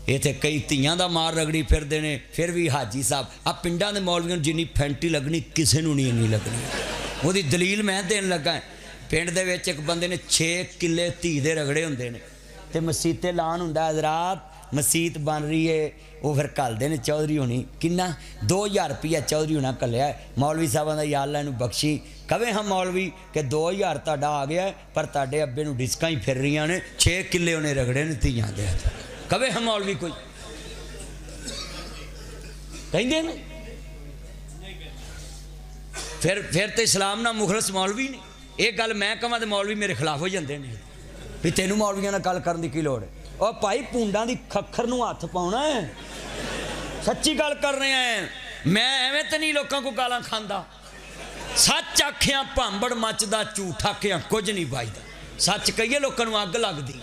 इत्थे कई ਧੀਆਂ ਦਾ मार रगड़ी फिरते हैं, फिर भी हाजी साहब आ पिंडां दे मौलवियों जिन्नी फैंटी लगनी किसी नूं नहीं इन्नी लगनी। ਉਹਦੀ दलील मैं देन लगा। पिंड दे विच एक बंदे ने 6 किले धी दे रगड़े हुंदे ने ते मसीते लान हुंदा हज़रात मसीत बन रही है। वो फिर घलते ने चौधरी होनी किन्ना 2000 रुपया चौधरी होना घलिया। मौलवी साहबां दा या अल्लाह नूं बख्शी कवे हम मौलवी कि 2000 तुहाडा आ गया पर तुहाडे अब्बे नूं डिस्कां ही फिर रही ने 6 किले उन्हें रगड़े ने धीआं दे। कवे हम मौलवी कोई कहिंदे ने फिर तो इस्लाम ना मुखलस मौलवी नहीं। ये गल मैं कहां तो मौलवी मेरे खिलाफ हो जाते हैं भी तेनों मौलवियों नाल गल करन दी की लोड़ है। और भाई पूंडां दी खखर नूं हथ पाउणा है, सच्ची गल कर रहे हैं। मैं एवें तो नहीं लोगों को गालां खांदा। सच आखियां भांबड़ मचदा, झूठ आखियां कुछ नहीं बचदा। सच कहिए लोगों नूं अग लगदी।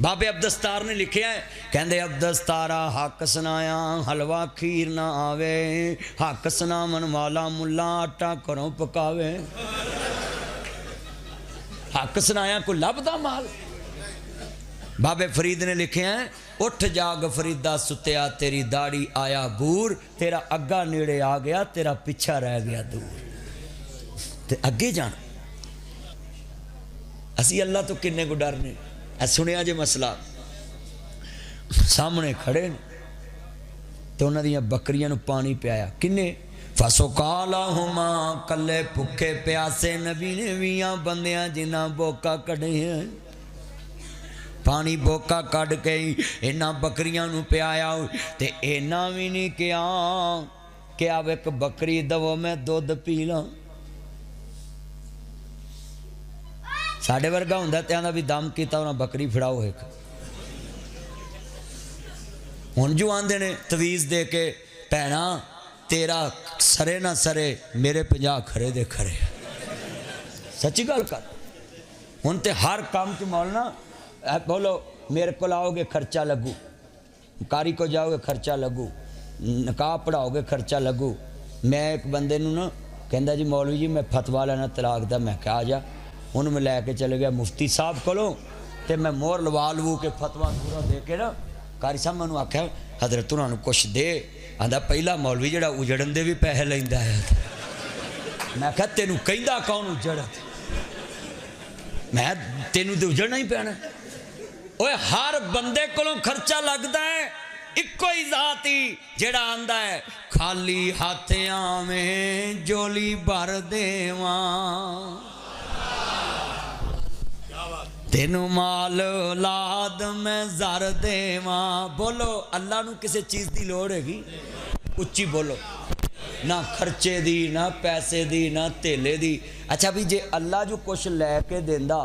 बाबे अब्दस्तार ने लिखिया है कहंदे अब्दस्तारा हक सुनाया हलवा खीर ना आवे, हक सुनावन वाला मुला आटा घरों पकावे। हक सुनाया कोई लभदा माल। बाबे फरीद ने लिखिया है उठ जाग फरीदा सुत्या तेरी दाढ़ी आया बूर, तेरा अग्गा नेड़े आ गया तेरा पिछा रह गया दूर। ते अगे जाना असी अल्लाह तो किन्ने को डरने। सुनिया जे मसला सामने खड़े तो उन्होंने बकरियां पानी पियाया किन्ने फसो काला हुमा कले भुखे प्यासे नबी ने 20 बंदियां जिन्ना बोका कढ़े हैं। पानी बोका कढ़ के इन्हां बकरियां नूं पियाया ते इन्ना भी नहीं किया कि अब एक बकरी दवो मैं दुध पी ला। साढ़े वर्गा हुंदा ते आंदा भी दम कीता उन्हां बकरी फड़ाओ एक। हुण जो आंदे ने तवीज़ दे के भैणा तेरा सरे ना सरे मेरे 50 खरे दे खरे। सच्ची गल कर। हुण ते हर काम च मौलना बोलो मेरे को आओगे खर्चा लगू, कारी को जाओगे खर्चा लगू, निकाह पढ़ाओगे खर्चा लगू। मैं एक बंदे नूं ना कहंदा जी मौलवी जी मैं फतवा लेना तलाक दा। मैं कहा आ जा। उन्होंने मैं लैके चले गया मुफ्ती साहब को तो मैं मोहर लवा लवू के फतवा पूरा दे के ना कारी साहब मैं आख्या हजरत उन्होंने कुछ दे। आंदा पहला मौलवी जड़ा उजड़न दे भी पैसे लैंदा है। मैं क्या तेनू कहंदा कौन उजड़, मैं तेनू तो उजड़ना ही पैना। ओए हर बंदे को खर्चा लगता है इको ही जात ही जेड़ा आंदा है खाली हाथ आवें जोली भर देवा तेनू माल औलाद मैं जर देवा। बोलो अल्लाह नू किसी चीज़ की लोड़ हैगी? उच्ची बोलो। ना खर्चे दी ना पैसे दी ना तेले दी। अच्छा भी जे अल्लाह जो कुछ लैके देंदा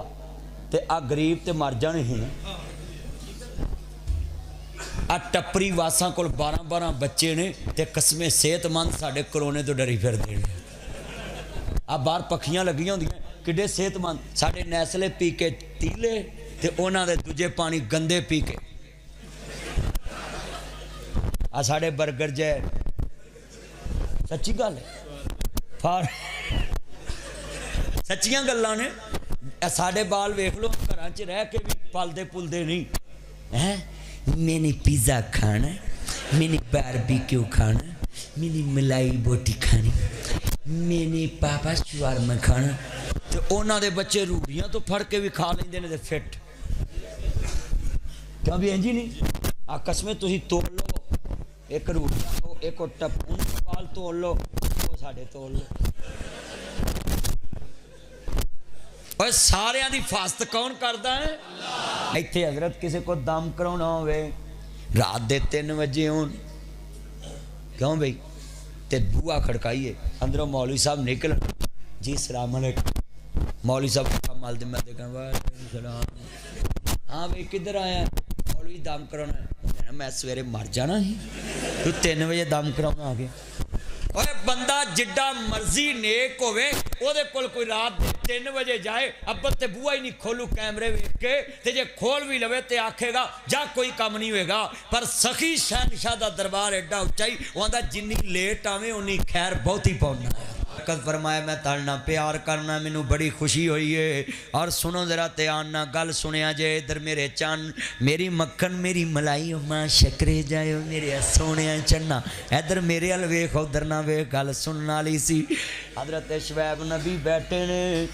ते आ गरीब ते मर जाने ही ना। आ टप्परी वासा कोल 12-12 बच्चे ने ते कस्में सेहतमंद साढ़े करोने तो डरी फिरदे ने। आ बाहर पखियां लगियां होंदियां किड्डे सेहतमंद साढ़े नैसले पी के तीले ते उन्हां दे दूजे पानी गंदे पी के। आ साढ़े बर्गर जै सच्ची गल है फार सच्चियां गल्लां ने। साढ़े बाल वेख लो घरां च रह के भी पलदे पुलदे नहीं हैं। मैंने पिज़्ज़ा खाना, मैंने बारबेक्यू खाना, मैंने मलाई बोटी खानी, मैंने पापा शवारमा खाना। तो उन्होंने दे बच्चे रूढ़ियां तो फड़ के भी खा लेंदे ने ते फिट। क्यों भी इंजी नहीं आ कस्में तुसीं तोड़ लो एक रूढ़ियां तो एक टप्पू पाल तोड़ लो वो साढ़े तोड़ लो। और सारियां दी फास्त कौन करता है? इत्थे हजरत किसी को दम कराना होवे रात दे 3 बजे होन क्यों भाई ते बुआ खड़काइए अंदरों मौलवी साहब निकल जी सलाम अलैकुम। मौलवी साहब कमाल दे मैं वालेकुम सलाम। हाँ भाई किधर आया? मौलवी दम कराना। मैं सवेरे मर जाना ही तू 3 बजे दम कराना आ गया। और बंदा जिड्डा मर्जी नेक होवे ओदे कोल कोई रात 3 बजे जाए अब्बत ते बुआ ही नहीं खोलू कैमरे वेख के ते जे खोल भी लवे ते आखेगा जा कोई काम नहीं होएगा। पर सखी शहनशाह दा दरबार एडा उच्चा ही आंदा जिन्नी लेट आवे उन्नी खैर बहुती पाउंदा है। برکت فرمائے میں تڑنا پیار کرنا مینو بڑی خوشی ہوئی ہے اور سنو ذرا دھیان نہ گل سنیا جے ادھر میرے چن میری مکھن میری ملائی ماں شکرے جائے میرے سونے چنا ادھر میرے ال ویخ ادھر نہ ویخ گل سننے والی سی حضرت شعیب نبی بیٹھے نے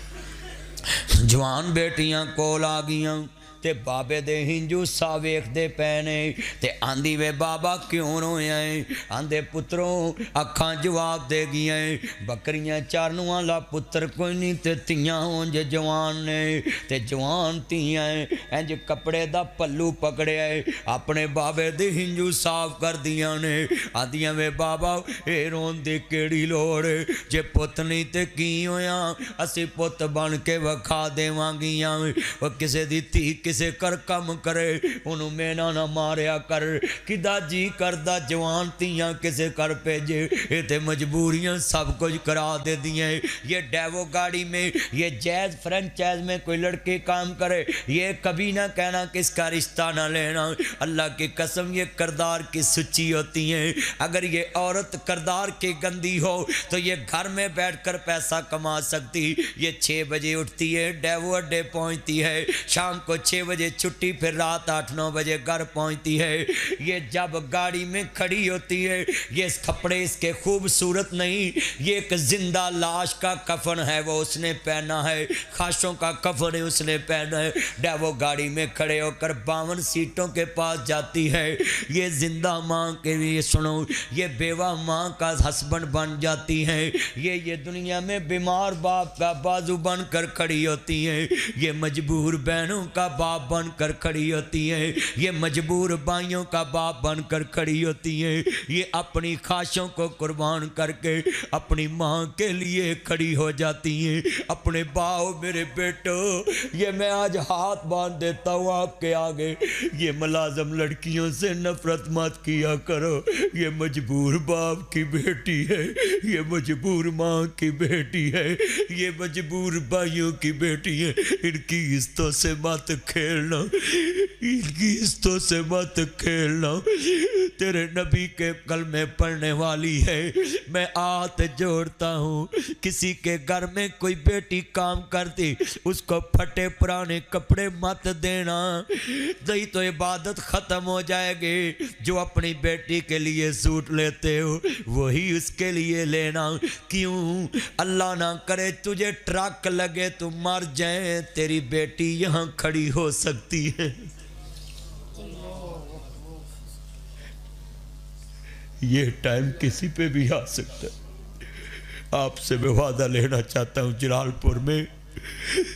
جوان بیٹیاں کول آ گئیاں تے بابے دے ہنجو سا ویخ دے پینے تے آندھی وے بابا کیوں رویا ہے آندھے پتروں اکھاں جواب دے گیا ہے بکریاں چارنوں والا پتر کوئی نہیں تے تیاں ہونج جوان نے تے جوان تیاں ہیں انج کپڑے دا پلو پکڑے ہے اپنے بابے دے ہنجو صاف کر دیا نے آدھیاں وے بابا اے رون دے کیڑی لوڑ جے پت نہیں تے کی ہویا اسی پت بن کے وکھا دے وانگیاں وہ کسے دی تھی کسے کر کم کرے انہوں مینا نہ ماریا کر کدا جی کردہ جوان تیاں کسے کر پیجے یہ تے مجبوریاں سب کچھ کرا دے دیئے یہ ڈیوو گاڑی میں یہ جیز فرنچائز میں کوئی لڑکے کام کرے یہ کبھی نہ کہنا کس کا رشتہ نہ لینا اللہ کی قسم یہ کردار کی سچی ہوتی ہیں اگر یہ عورت کردار کی گندی ہو تو یہ گھر میں بیٹھ کر پیسہ کما سکتی یہ 6 بجے اٹھتی ہے ڈیوو اڈے پہنچتی ہے شام کو 6 بجے چھٹی پھر رات 8-9 بجے گھر پہنچتی ہے یہ جب گاڑی میں کھڑی ہوتی ہے یہ کپڑے اس کے خوبصورت نہیں یہ ایک زندہ لاش کا کفن ہے وہ اس نے پہنا ہے خاشوں کا کفن ہے اس نے پہنا ہے ڈیوو گاڑی میں کھڑے ہو کر 52 سیٹوں کے پاس جاتی ہے یہ زندہ ماں کے لیے سنو یہ بیوہ ماں کا ہسبینڈ بن جاتی ہے یہ دنیا میں بیمار باپ کا بازو بن کر کھڑی ہوتی ہے یہ مجبور بہنوں کا باپ بن کر کھڑی ہوتی ہیں یہ مجبور بھائیوں کا باپ بن کر کھڑی ہوتی ہیں یہ اپنی خواہشوں کو قربان کر کے اپنی ماں کے لیے کھڑی ہو جاتی ہیں اپنے باؤ میرے بیٹو یہ میں آج ہاتھ باندھ دیتا ہوں آپ کے آگے یہ ملازم لڑکیوں سے نفرت مت کیا کرو یہ مجبور باپ کی بیٹی ہے یہ مجبور ماں کی بیٹی ہے یہ مجبور بھائیوں کی بیٹی ہے ان کی عزتوں سے مت کھیلنا ان کی عزتوں سے مت کھیلنا تیرے نبی کے کلمے پڑھنے والی ہے میں ہاتھ جوڑتا ہوں کسی کے گھر میں کوئی بیٹی کام کرتی اس کو پھٹے پرانے کپڑے مت دینا نہیں تو عبادت ختم ہو جائے گی جو اپنی بیٹی کے لیے سوٹ لیتے ہو وہی اس کے لیے لینا کیوں اللہ نہ کرے تجھے ٹرک لگے تو مر جائیں تیری بیٹی یہاں کھڑی ہو سکتی ہے یہ ٹائم کسی پہ بھی آ سکتا ہے آپ سے میں وعدہ لینا چاہتا ہوں جلال پور میں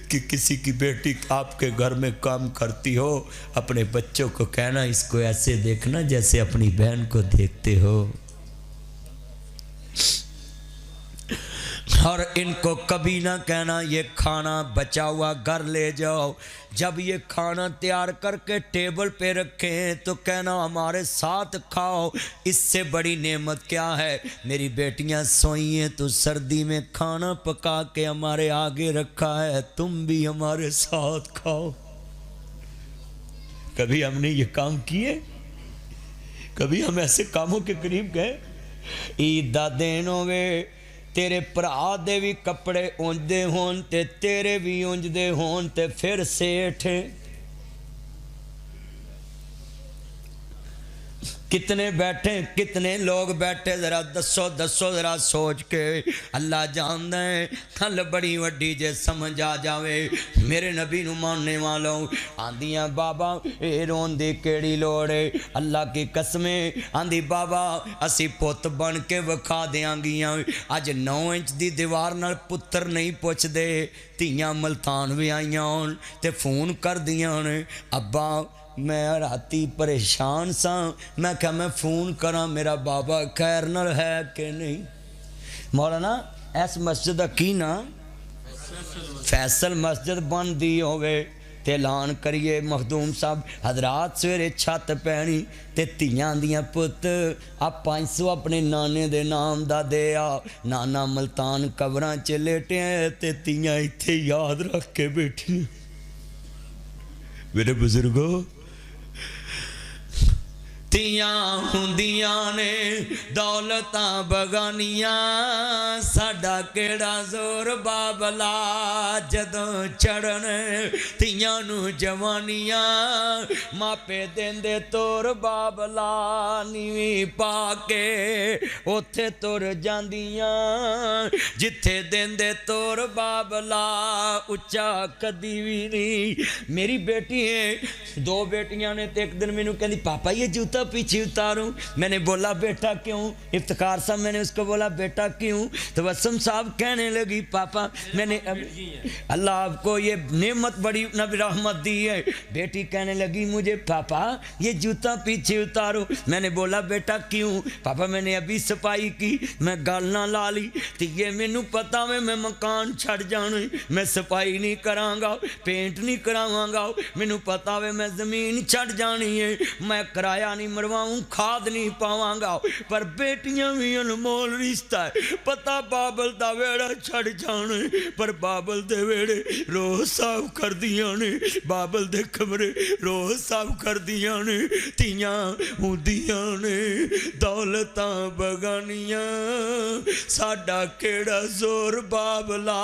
کہ کسی کی بیٹی آپ کے گھر میں کام کرتی ہو اپنے بچوں کو کہنا اس کو ایسے دیکھنا جیسے اپنی بہن کو دیکھتے ہو اور ان کو کبھی نہ کہنا یہ کھانا بچا ہوا گھر لے جاؤ جب یہ کھانا تیار کر کے ٹیبل پہ رکھیں تو کہنا ہمارے ساتھ کھاؤ اس سے بڑی نعمت کیا ہے میری بیٹیاں سوئی ہیں تو سردی میں کھانا پکا کے ہمارے آگے رکھا ہے تم بھی ہمارے ساتھ کھاؤ کبھی ہم نے یہ کام کیے کبھی ہم ایسے کاموں کے قریب گئے عید دا دن ہوئے تیرے پرا دے بھی کپڑے اونجدے ہون تے تیرے بھی اونجدے ہون تے پھر سیٹھ کتنے بیٹھے کتنے لوگ بیٹھے ذرا دسو ذرا سوچ کے اللہ جاندا ہے کل بڑی وڈی جے سمجھ آ جاوے میرے نبی نو ماننے والوں آندیاں بابا اے رون دی کیڑی لوڑ ہے اللہ کی قسمیں آندی بابا اسی پوت بن کے وکھا دیاں گیاں اج 9 انچ دی دیوار نال پتر نہیں پوچھ دے تیاں ملتان بھی آئیاں ہون تے فون کر دیاں نے ابا میں راتی پریشان سا میں کہا میں فون کرا میرا بابا خیر نال ہے کہ نہیں مولانا ایس مسجد کی نا فیصل مسجد بن دی ہوئے تے اعلان کریے مخدوم صاحب حضرات سویرے چھت پہنی تے تیاں دیاں پت آپ 500 اپنے نانے دے نام دا دے آ نانا ملتان قبراں چ لیٹے ہیں تے تیاں ایتھے یاد رکھ کے بیٹھی میرے بزرگوں ਧੀਆਂ ਹੁੰਦੀਆਂ ਨੇ ਦੌਲਤਾਂ ਬਗਾਨੀਆਂ ਸਾਡਾ ਕਿਹੜਾ ਜ਼ੋਰ ਬਾਬਲਾ ਜਦੋਂ ਚੜਨ ਧੀਆਂ ਨੂੰ ਜਵਾਨੀਆਂ ਮਾਪੇ ਦਿੰਦੇ ਤੋਰ ਬਾਬਲਾ ਨੀਵੀਂ ਪਾ ਕੇ ਉੱਥੇ ਤੁਰ ਜਾਂਦੀਆਂ ਜਿੱਥੇ ਦਿੰਦੇ ਤੋਰ ਬਾਬਲਾ ਉੱਚਾ ਕਦੀ ਵੀ ਨਹੀਂ मेरी बेटी है दो बेटियां ने तो एक दिन मैंने कहती पापा ये जूता पीछे उतारूं मैंने बोला बेटा क्यों इफ्तिकार साहब मैंने उसको बोला बेटा क्यों तो वसम साहब कहने लगी पापा मैंने अल्लाह आपको ये नेमत बड़ी नबी रहमत दी है बेटी कहने लगी मुझे पापा ये जूता पीछे उतारो मैंने बोला बेटा क्यों पापा मैंने अभी सफाई की मैं गल ना ला ली तो ये मैनू पता है मैं मकान छड़ जाना मैं सफाई नहीं करांगा पेंट नहीं करावांगा मैनू पता वे मैं जमीन छड़ जानी है मैं किराया नहीं मरवाऊँ खाद नहीं पावांगा पर बेटियां भी अनमोल रिश्ता है पता बाबल दा वेड़ा छड़ जाने पर बाबल दे वेड़े रोज साफ कर दियां ने बाबल दे कमरे रोज साफ कर दियां ने धीयां हुंदियां ने दौलतां बगानियां साडा केड़ा जोर बाबला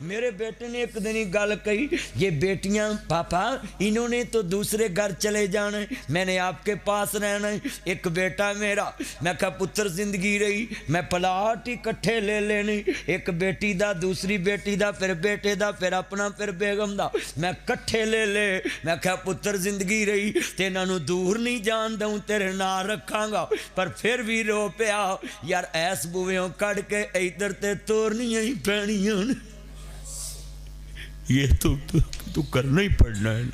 मेरे बेटे ने एक दिन ही गल कही ये बेटियां पापा इन्होंने तो दूसरे घर चले जाना है मैंने आपके पास रहना है एक बेटा मेरा मैं कहा पुत्र जिंदगी रही मैं प्लाट इकट्ठे ले लेने एक बेटी दा दूसरी बेटी दा फिर बेटे दा फिर अपना फिर बेगम दा मैं कट्ठे ले मैं कहा पुत्र जिंदगी रही ते इन्हां नूं दूर नहीं जान दूं तेरे नाल रखांगा पर फिर भी रो पिया यार ऐस बूवेओं कढ़ के इधर ते तोरनियां ही पैणियां ने ये तो करना ही पड़ना है।